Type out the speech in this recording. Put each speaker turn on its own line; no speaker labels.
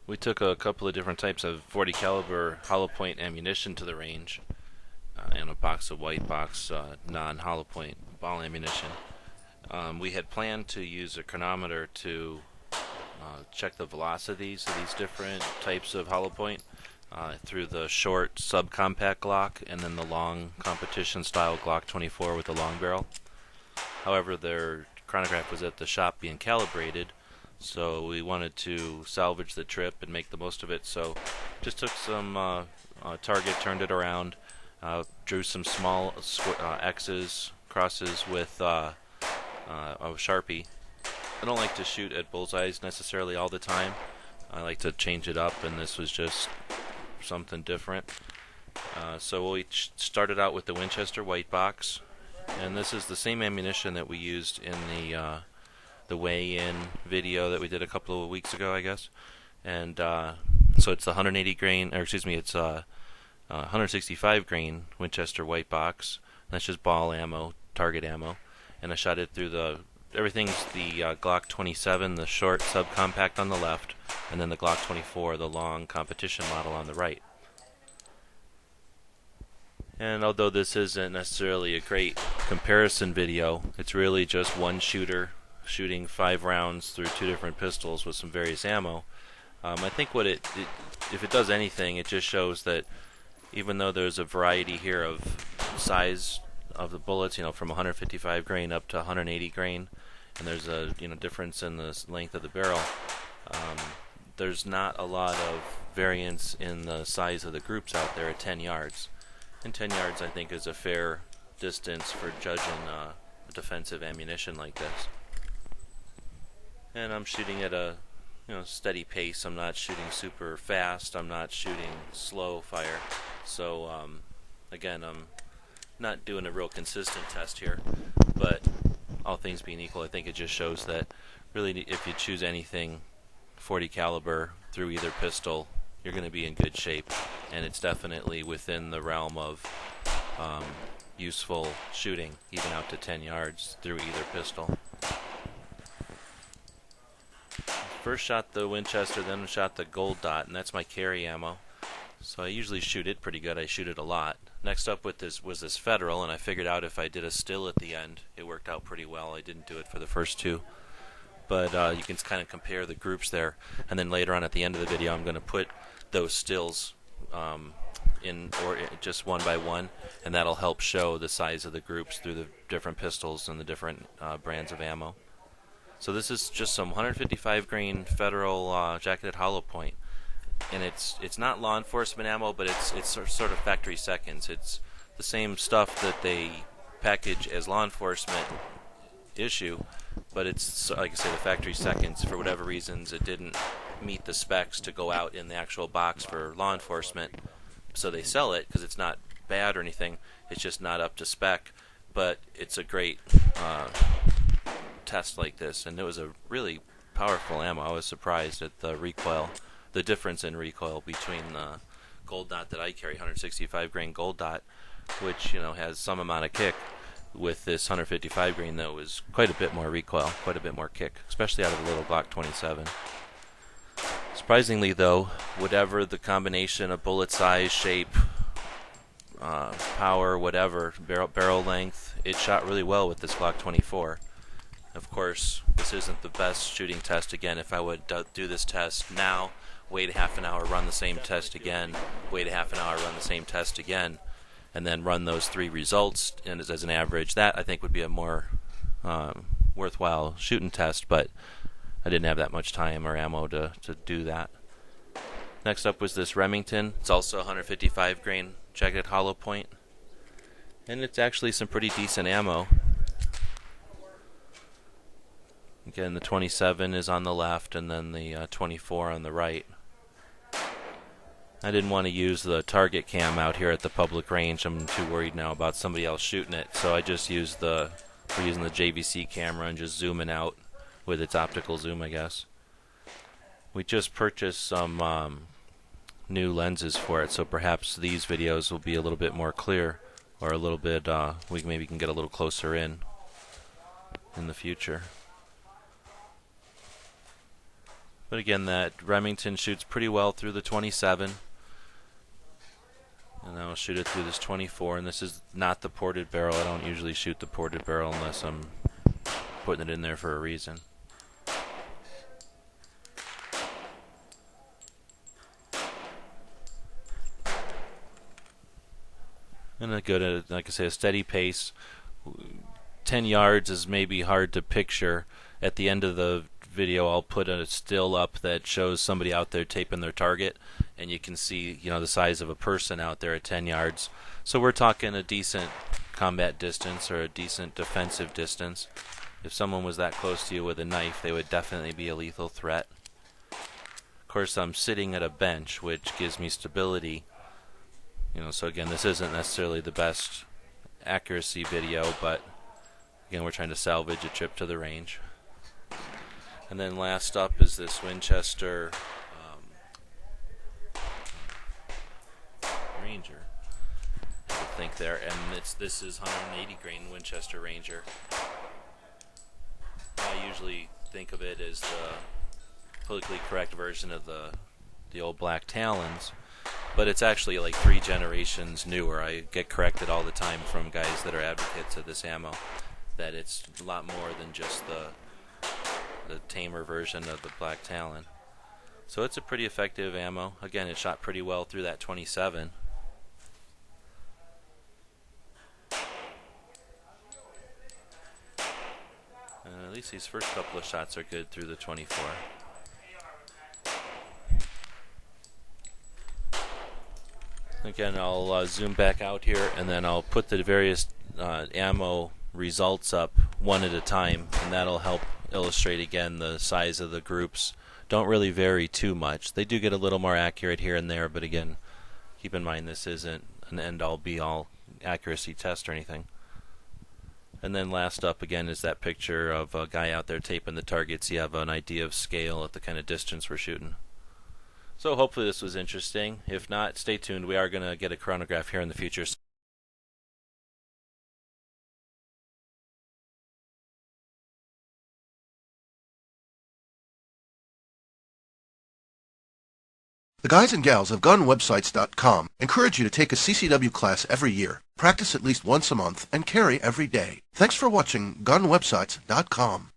We took a couple of different types of 40 caliber hollow point ammunition to the range, and a box of white box non-hollow point ball ammunition. We had planned to use a chronometer to check the velocities of these different types of hollow point through the short subcompact Glock and then the long competition style Glock 24 with the long barrel. However, their chronograph was at the shop being calibrated, so we wanted to salvage the trip and make the most of it. So just took some Target, turned it around, drew some small X's, crosses with a Sharpie. I don't like to shoot at bullseyes necessarily all the time. I like to change it up, and this was just something different. So we started out with the Winchester white box, and this is the same ammunition that we used in the weigh-in video that we did a couple of weeks ago, I guess. And so it's the 180 grain, or excuse me, it's 165 grain Winchester white box. That's just ball ammo, target ammo, and I shot it through everything's the Glock 27, the short subcompact on the left, and then the Glock 24, the long competition model on the right. And although this isn't necessarily a great comparison video, it's really just one shooter shooting 5 rounds through 2 different pistols with some various ammo. I think if it does anything, it just shows that even though there's a variety here of size of the bullets, from 155 grain up to 180 grain, and there's a difference in the length of the barrel, there's not a lot of variance in the size of the groups out there at 10 yards. And 10 yards, I think, is a fair distance for judging defensive ammunition like this. And I'm shooting at a steady pace. I'm not shooting super fast. I'm not shooting slow fire. So again, I'm not doing a real consistent test here, but all things being equal, I think it just shows that really if you choose anything 40 caliber through either pistol, you're going to be in good shape, and it's definitely within the realm of useful shooting, even out to 10 yards through either pistol. First shot the Winchester, then shot the Gold Dot, and that's my carry ammo. So I usually shoot it pretty good. I shoot it a lot. Next up with this was this Federal, and I figured out if I did a still at the end, it worked out pretty well. I didn't do it for the first 2. But you can kind of compare the groups there, and then later on at the end of the video I'm going to put those stills in just one by one, and that'll help show the size of the groups through the different pistols and the different brands of ammo. So this is just some 155 grain Federal jacketed hollow point, and it's not law enforcement ammo, but it's sort of factory seconds. It's the same stuff that they package as law enforcement issue, but it's, like I say, the factory seconds. For whatever reasons, it didn't meet the specs to go out in the actual box for law enforcement, so they sell it because it's not bad or anything. It's just not up to spec, but it's a great test like this, and it was a really powerful ammo. I was surprised at the recoil, the difference in recoil between the Gold Dot that I carry, 165 grain Gold Dot, which has some amount of kick, with this 155 grain that was quite a bit more recoil, quite a bit more kick, especially out of the little Glock 27. Surprisingly though, whatever the combination of bullet size, shape, power, whatever, barrel length, it shot really well with this Glock 24. Of course, this isn't the best shooting test. Again, if I would do this test now, wait a half an hour, run the same test again, wait a half an hour, run the same test again, and then run those 3 results and as an average, that I think would be a more worthwhile shooting test, but I didn't have that much time or ammo to do that. Next up was this Remington. It's also 155 grain jacketed hollow point, and it's actually some pretty decent ammo. Again, the 27 is on the left, and then the 24 on the right. I didn't want to use the Target cam out here at the public range. I'm too worried now about somebody else shooting it, so I just used we're using the JVC camera and just zooming out with its optical zoom, I guess. We just purchased some new lenses for it, so perhaps these videos will be a little bit more clear, or a little bit, we maybe can get a little closer in the future. But again, that Remington shoots pretty well through the 27. And I'll shoot it through this 24. And this is not the ported barrel. I don't usually shoot the ported barrel unless I'm putting it in there for a reason. And a good, like I say, a steady pace. 10 yards is maybe hard to picture. At the end of the video, I'll put a still up that shows somebody out there taping their target, and you can see, you know, the size of a person out there at 10 yards. So we're talking a decent combat distance or a decent defensive distance. If someone was that close to you with a knife, they would definitely be a lethal threat. Of course, I'm sitting at a bench, which gives me stability. You know, so again, this isn't necessarily the best accuracy video, but again, we're trying to salvage a trip to the range. And then last up is this Winchester Ranger. I think there, and this is 180 grain Winchester Ranger. I usually think of it as the politically correct version of the old black Talons, but it's actually like 3 generations newer. I get corrected all the time from guys that are advocates of this ammo that it's a lot more than just the tamer version of the black Talon. So it's a pretty effective ammo. Again, it shot pretty well through that 27. At least these first couple of shots are good through the 24. Again, I'll zoom back out here, and then I'll put the various ammo results up one at a time, and that'll help illustrate again the size of the groups. Don't really vary too much. They do get a little more accurate here and there, but again, keep in mind this isn't an end-all be-all accuracy test or anything. And then last up again is that picture of a guy out there taping the targets. You have an idea of scale at the kind of distance we're shooting. So hopefully this was interesting. If not, stay tuned. We are going to get a chronograph here in the future.
The guys and gals of GunWebsites.com encourage you to take a CCW class every year, practice at least once a month, and carry every day. Thanks for watching GunWebsites.com.